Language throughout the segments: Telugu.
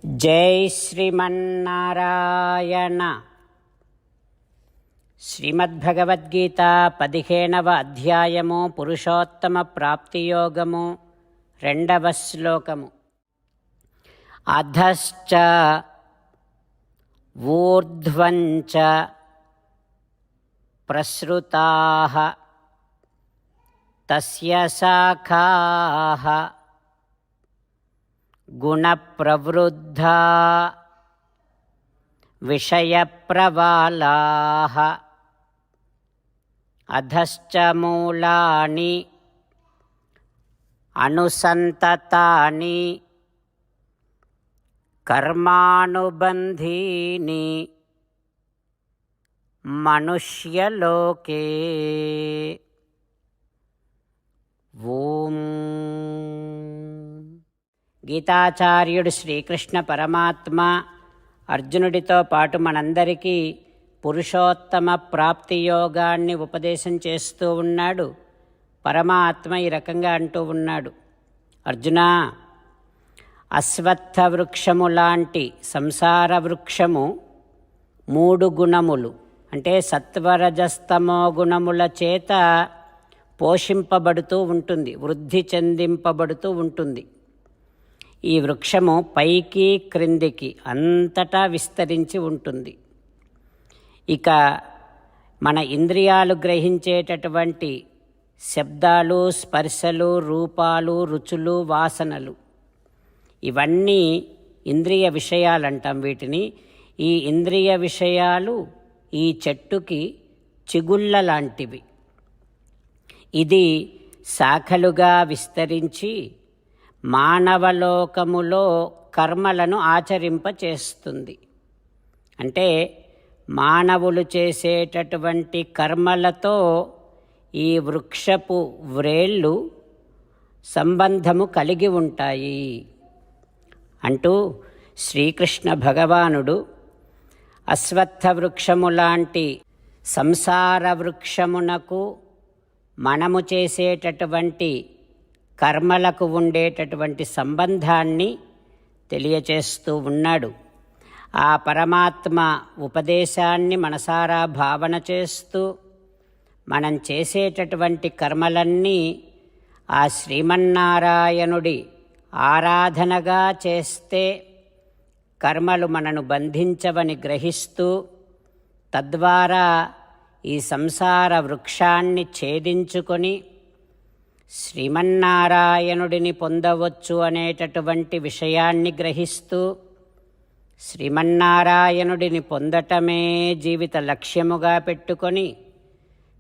జై శ్రీమన్నారాయణ. శ్రీమద్భగవద్గీత 15వ అధ్యాయము పురుషోత్తమ ప్రాప్తియోగము 2వ శ్లోకము. అధశ్చ ఊర్ధ్వంచ ప్రసృతాః తస్య శాఖాః గుణప్రవృద్ధా విషయప్రవాలాః అధశ్చ మూలాని అనుసంతతాని కర్మానుబంధీని మనుష్యలోకే. ఓం. గీతాచార్యుడు శ్రీకృష్ణ పరమాత్మ అర్జునుడితో పాటు మనందరికీ పురుషోత్తమ ప్రాప్తి యోగాన్ని ఉపదేశం చేస్తూ ఉన్నాడు. పరమాత్మ ఈ రకంగా అంటూ ఉన్నాడు, అర్జునా, అశ్వత్థ వృక్షము లాంటి సంసార వృక్షము 3 గుణములు అంటే సత్వరజస్తమో గుణముల చేత పోషింపబడుతూ ఉంటుంది, వృద్ధి చెందింపబడుతూ ఉంటుంది. ఈ వృక్షము పైకి క్రిందికి అంతటా విస్తరించి ఉంటుంది. ఇక మన ఇంద్రియాలు గ్రహించేటటువంటి శబ్దాలు, స్పర్శలు, రూపాలు, రుచులు, వాసనలు, ఇవన్నీ ఇంద్రియ విషయాలంటాం వీటిని. ఈ ఇంద్రియ విషయాలు ఈ చెట్టుకి చిగుళ్ళ లాంటివి. ఇది శాఖలుగా విస్తరించి మానవలోకములో కర్మలను ఆచరింపచేస్తుంది. అంటే మానవులు చేసేటటువంటి కర్మలతో ఈ వృక్షపు వ్రేళ్ళు సంబంధము కలిగి ఉంటాయి అంటూ శ్రీకృష్ణ భగవానుడు అశ్వత్థ వృక్షము లాంటి సంసార వృక్షమునకు మనము చేసేటటువంటి కర్మలకు ఉండేటటువంటి సంబంధాన్ని తెలియచేస్తూ ఉన్నాడు. ఆ పరమాత్మ ఉపదేశాన్ని మనసారా భావన చేస్తూ మనం చేసేటటువంటి కర్మలన్నీ ఆ శ్రీమన్నారాయణుడి ఆరాధనగా చేస్తే కర్మలు మనను బంధించవని గ్రహిస్తూ తద్వారా ఈ సంసార వృక్షాన్ని ఛేదించుకొని శ్రీమన్నారాయణుడిని పొందవచ్చు అనేటటువంటి విషయాన్ని గ్రహిస్తూ శ్రీమన్నారాయణుడిని పొందటమే జీవిత లక్ష్యముగా పెట్టుకొని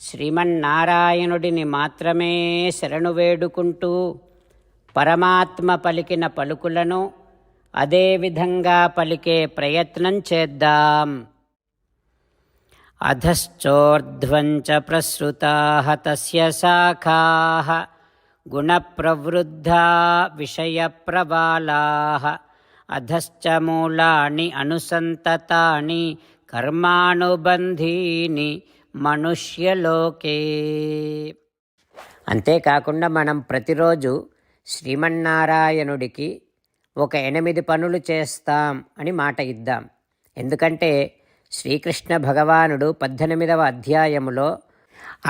శ్రీమన్నారాయణుడిని మాత్రమే శరణు వేడుకుంటూ పరమాత్మ పలికిన పలుకులను అదే విధంగా పలికే ప్రయత్నం చేద్దాం. అధశ్చోర్ధ్వంచ ప్రసృతాః తస్య శాఖాః గుణప్రవృద్ధా విషయప్రవాలాః అధశ్చ మూలాని అనుసంతతాని కర్మానుబంధీని మనుష్యలోకే. అంతేకాకుండా మనం ప్రతిరోజు శ్రీమన్నారాయణుడికి ఒక 8 పనులు చేస్తాం అని మాట ఇద్దాం. ఎందుకంటే శ్రీకృష్ణ భగవానుడు 18వ అధ్యాయములో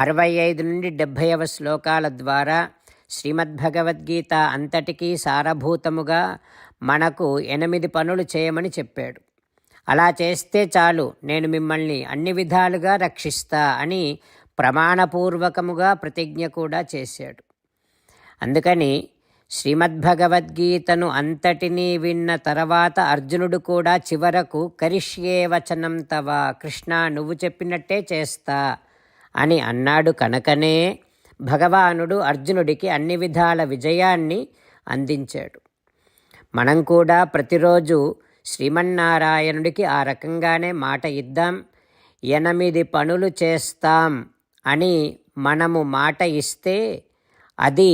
65 నుండి 70వ శ్లోకాల ద్వారా శ్రీమద్భగవద్గీత అంతటికీ సారభూతముగా మనకు 8 పనులు చేయమని చెప్పాడు. అలా చేస్తే చాలు, నేను మిమ్మల్ని అన్ని విధాలుగా రక్షిస్తా అని ప్రమాణపూర్వకముగా ప్రతిజ్ఞ కూడా చేశాడు. అందుకని శ్రీమద్భగవద్గీతను అంతటినీ విన్న తర్వాత అర్జునుడు కూడా చివరకు కరిష్యే వచనం తవ, కృష్ణ నువ్వు చెప్పినట్టే చేస్తా అని అన్నాడు. కనుకనే భగవానుడు అర్జునుడికి అన్ని విధాల విజయాన్ని అందించాడు. మనం కూడా ప్రతిరోజు శ్రీమన్నారాయణుడికి ఆ రకంగానే మాట ఇద్దాం. 8 పనులు చేస్తాం అని మనము మాట ఇస్తే అది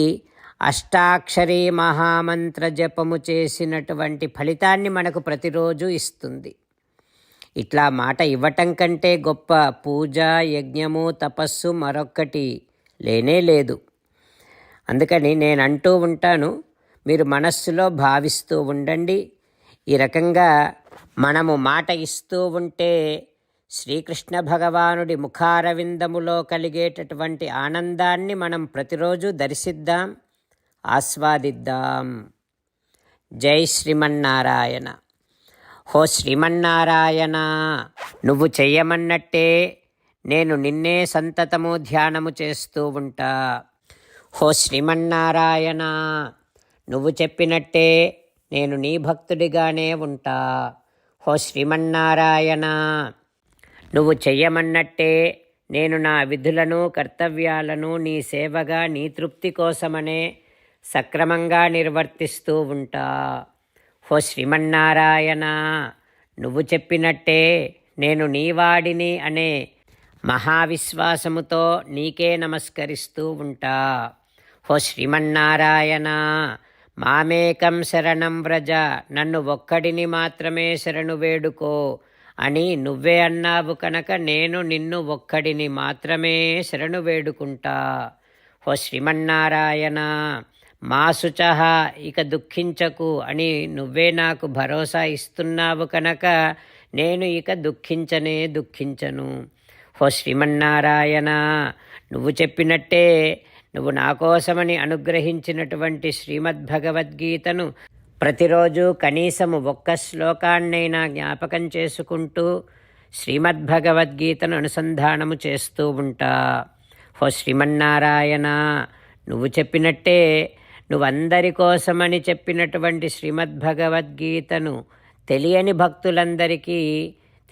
అష్టాక్షరీ మహామంత్ర జపము చేసినటువంటి ఫలితాన్ని మనకు ప్రతిరోజు ఇస్తుంది. ఇట్లా మాట ఇవ్వటం కంటే గొప్ప పూజ, యజ్ఞము, తపస్సు మరొక్కటి లేనే లేదు. అందుకని నేను అంటూ ఉంటాను, మీరు మనస్సులో భావిస్తూ ఉండండి, ఈ రకంగా మనము మాట ఇస్తూ ఉంటే శ్రీకృష్ణ భగవానుడి ముఖారవిందములో కలిగేటటువంటి ఆనందాన్ని మనం ప్రతిరోజు దర్శిద్దాం, ఆస్వాదిద్దాం. జై శ్రీమన్నారాయణ. హో శ్రీమన్నారాయణ, నువ్వు చెయ్యమన్నట్టే నేను నిన్నే సంతతము ధ్యానము చేస్తూ ఉంటా. హో శ్రీమన్నారాయణ, నువ్వు చెప్పినట్టే నేను నీ భక్తుడిగానే ఉంటా. హో శ్రీమన్నారాయణ, నువ్వు చెయ్యమన్నట్టే నేను నా విధులను కర్తవ్యాలను నీ సేవగా నీ తృప్తి కోసమనే సక్రమంగా నిర్వర్తిస్తూ ఉంటా. హో శ్రీమన్నారాయణ, నువ్వు చెప్పినట్టే నేను నీవాడిని అనే మహావిశ్వాసముతో నీకే నమస్కరిస్తూ ఉంటా. హో శ్రీమన్నారాయణ, మామేకం శరణం వ్రజ, నన్ను ఒక్కడిని మాత్రమే శరణు వేడుకో అని నువ్వే అన్నావు కనుక నేను నిన్ను ఒక్కడిని మాత్రమే శరణు వేడుకుంటా. హో శ్రీమన్నారాయణ, మా శుచః, ఇక దుఃఖించకు అని నువ్వే నాకు భరోసా ఇస్తున్నావు కనుక నేను ఇక దుఃఖించను. హో శ్రీమన్నారాయణ, నువ్వు చెప్పినట్టే నువ్వు నా కోసమని అనుగ్రహించినటువంటి శ్రీమద్భగవద్గీతను ప్రతిరోజు కనీసము ఒక్క శ్లోకాన్నైనా జ్ఞాపకం చేసుకుంటూ శ్రీమద్భగవద్గీతను అనుసంధానము చేస్తూ ఉంటా. హో శ్రీమన్నారాయణ, నువ్వు చెప్పినట్టే నువ్వందరి కోసమని చెప్పినటువంటి శ్రీమద్భగవద్గీతను తెలియని భక్తులందరికీ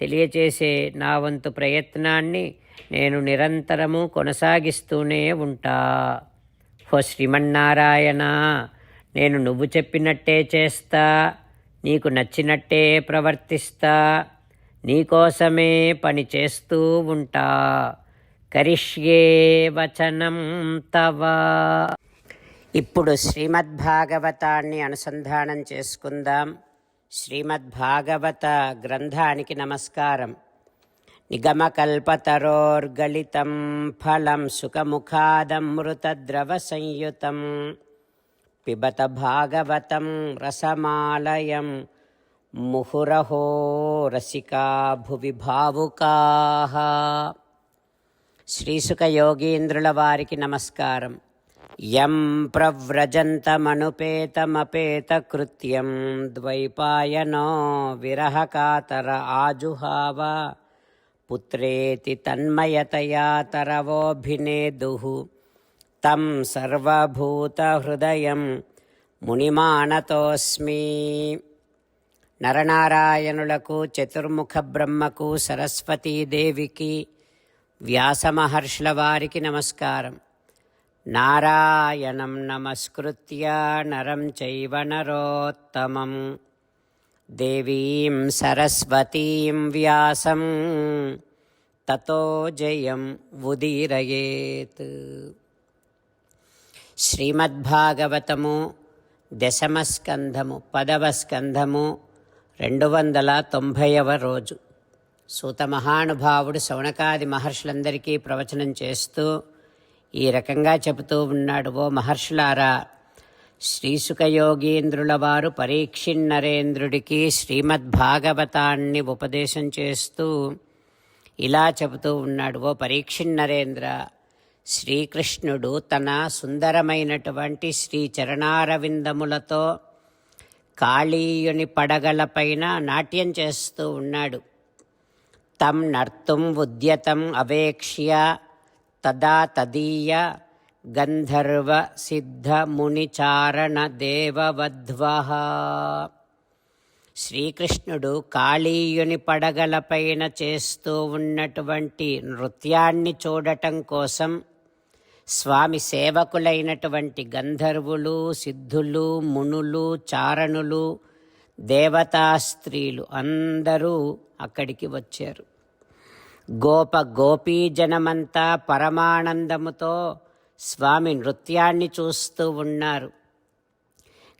తెలియచేసే నా వంతు ప్రయత్నాన్ని నేను నిరంతరము కొనసాగిస్తూనే ఉంటా. హో శ్రీమన్నారాయణ, నేను నువ్వు చెప్పినట్టే చేస్తా, నీకు నచ్చినట్టే ప్రవర్తిస్తా, నీకోసమే పని చేస్తూ ఉంటా. కరిష్యే వచనం తవ. ఇప్పుడు శ్రీమద్భాగవతాన్ని అనుసంధానం చేసుకుందాం. శ్రీమద్భాగవత గ్రంథానికి నమస్కారం. నిగమకల్పతరోర్గళితం ఫలం సుఖముఖాదమృతద్రవ సంయుతం పిబత భాగవతం రసమాలయం ముహురహో రసికా భువి భావుకాః. శ్రీసుఖ యోగీంద్రుల వారికి నమస్కారం. యం ప్రవ్రజంతమనుపేతమపేతకృత్యం ద్వైపాయనో విరహకాతర ఆజుహావ పుత్రేతి తన్మయతయా తరవోభినేదుః తం సర్వభూతహృదయం మునిమానతోస్మి. నరనారాయణులకు, చతుర్ముఖ బ్రహ్మకు, సరస్వతీదేవికి, వ్యాసమహర్షుల వారికి నమస్కారం. నారాయణం నమస్కృత్య నరం చైవ నరోత్తమం దేవీం సరస్వతీం వ్యాసం తతో జయం ఉదీరయేత్. శ్రీమద్భాగవతము 10వ స్కంధము 10వ స్కంధము 290వ రోజు. సూత మహానుభావుడు శౌనకాది మహర్షులందరికీ ప్రవచనం చేస్తూ ఈ రకంగా చెబుతూ ఉన్నాడు. ఓ మహర్షులారా, శ్రీసుఖయోగీంద్రుల వారు పరీక్షిన్నరేంద్రుడికి శ్రీమద్భాగవతాన్ని ఉపదేశం చేస్తూ ఇలా చెబుతూ ఉన్నాడు. ఓ పరీక్షిన్నరేంద్ర, శ్రీకృష్ణుడు తన సుందరమైనటువంటి శ్రీచరణారవిందములతో కాళీయుని పడగలపైన నాట్యం చేస్తూ ఉన్నాడు. తం నర్తుం ఉద్యతం అవేక్ష్య తదా తదీయ గంధర్వ సిద్ధ మునిచారణ దేవవధ్వః. శ్రీకృష్ణుడు కాళీయుని పడగలపైన చేస్తూ ఉన్నటువంటి నృత్యాన్ని చూడటం కోసం స్వామి సేవకులైనటువంటి గంధర్వులు, సిద్ధులు, మునులు, చారణులు, దేవతా స్త్రీలు అందరూ అక్కడికి వచ్చారు. గోపీజనమంతా పరమానందముతో స్వామి నృత్యాన్ని చూస్తూ ఉన్నారు.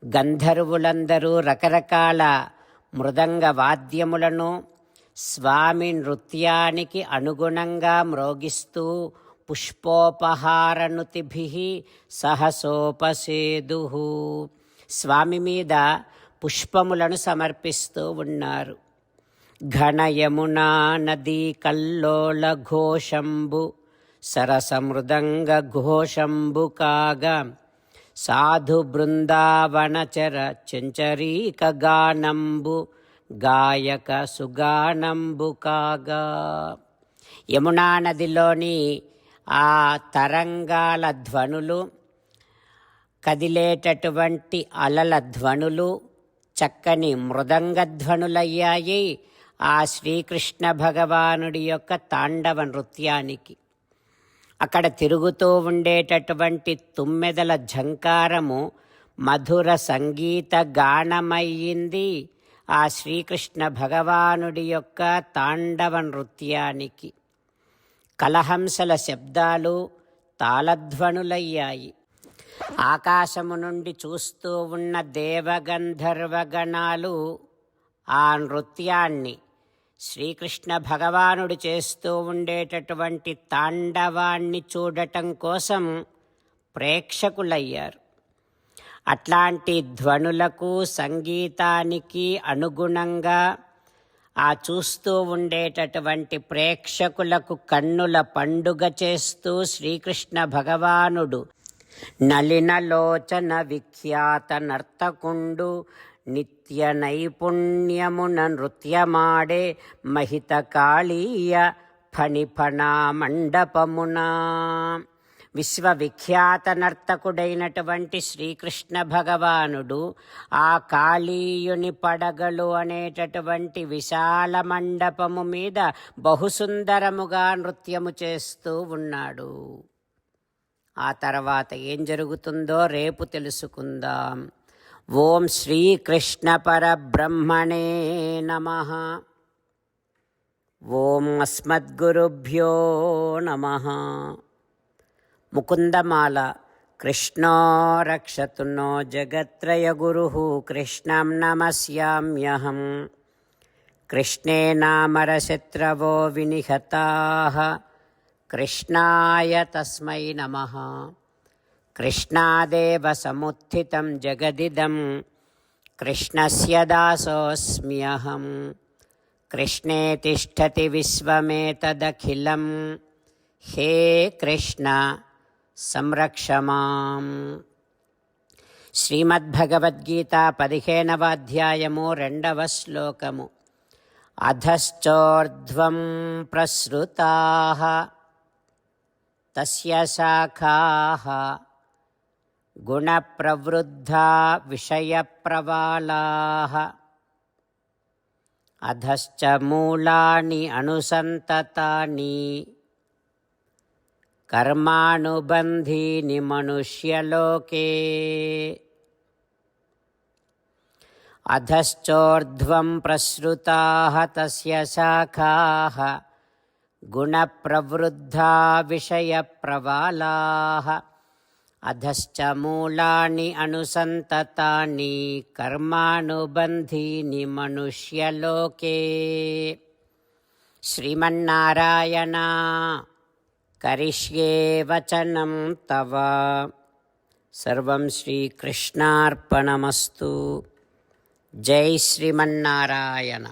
గంధర్వులందరూ రకరకాల మృదంగ వాద్యములను స్వామి నృత్యానికి అనుగుణంగా మ్రోగిస్తూ పుష్పోపహారనుతిభిః సహసోపసేదుః. స్వామి మీద పుష్పములను సమర్పిస్తూ ఉన్నారు. ఘనయమునా నదీ కల్లోల ఘోషంబు సరసమృదంగ ఘోషంబు కాగా సాధు బృందావనచర చెంచరీక గానంబు గాయక సుగానంబు కాగా. యమునా నదిలోని ఆ తరంగాల ధ్వనులు, కదిలేటటువంటి అలల ధ్వనులు చక్కని మృదంగధ్వనులయ్యాయి ఆ శ్రీకృష్ణ భగవానుడి యొక్క తాండవ నృత్యానికి. అక్కడ తిరుగుతూ ఉండేటటువంటి తుమ్మెదల ఝంకారము మధుర సంగీత గానమయ్యింది ఆ శ్రీకృష్ణ భగవానుడి యొక్క తాండవ నృత్యానికి. కలహంసల శబ్దాలు తాళధ్వనులయ్యాయి. ఆకాశము నుండి చూస్తూ ఉన్న దేవగంధర్వగణాలు ఆ నృత్యాన్ని, శ్రీకృష్ణ భగవానుడు చేస్తూ ఉండేటటువంటి తాండవాన్ని చూడటం కోసం ప్రేక్షకులయ్యారు. అట్లాంటి ధ్వనులకు సంగీతానికి అనుగుణంగా ఆ చూస్తూ ఉండేటటువంటి ప్రేక్షకులకు కన్నుల పండుగ చేస్తూ శ్రీకృష్ణ భగవానుడు నలినలోచన విఖ్యాత నర్తకుండు నిత్య నైపుణ్యమున నృత్యమాడే మహిత కాళీయ ఫణిఫణా మండపమునా. విశ్వవిఖ్యాత నర్తకుడైనటువంటి శ్రీకృష్ణ భగవానుడు ఆ కాళీయుని పడగలు అనేటటువంటి విశాల మండపము మీద బహుసుందరముగా నృత్యము చేస్తూ ఉన్నాడు. ఆ తర్వాత ఏం జరుగుతుందో రేపు తెలుసుకుందాం. ఓం శ్రీకృష్ణ పరబ్రహ్మణే నమః. ఓం అస్మద్గురుభ్యో నమః. ముకుందమాల. కృష్ణో రక్షతు నో జగత్రయ గురుః కృష్ణం నమస్యామ్యహం. కృష్ణే నామరశత్రవో వినిహతాః కృష్ణాయ తస్మై నమః. కృష్ణాదేవ సముత్థితం జగదిదం కృష్ణస్య దాసోऽస్మ్యహం. కృష్ణే తిష్టతి విశ్వమేతదఖిలం హే కృష్ణ సంరక్ష మాం. శ్రీమద్భగవద్గీత 15వ అధ్యాయము 2వ శ్లోకము. అధశ్చోర్ధ్వం ప్రసృతాః తస్య శాఖాః గుణప్రవృద్ధా విషయప్రవాళాః అధశ్చ మూలాని అనుసంతతాని కర్మానుబంధీని మనుష్యలోకే. అధశ్చోర్ధ్వం ప్రసృతాః తస్య శాఖాః గుణప్రవృద్ధా విషయప్రవాళాః అధశ్చ మూలాని అనుసంతతాని కర్మానుబంధీని మనుష్యలోకే. శ్రీమన్నారాయణ కరిష్యే వచనం తవ. సర్వం శ్రీకృష్ణార్పణమస్తు. జై శ్రీమన్నారాయణ.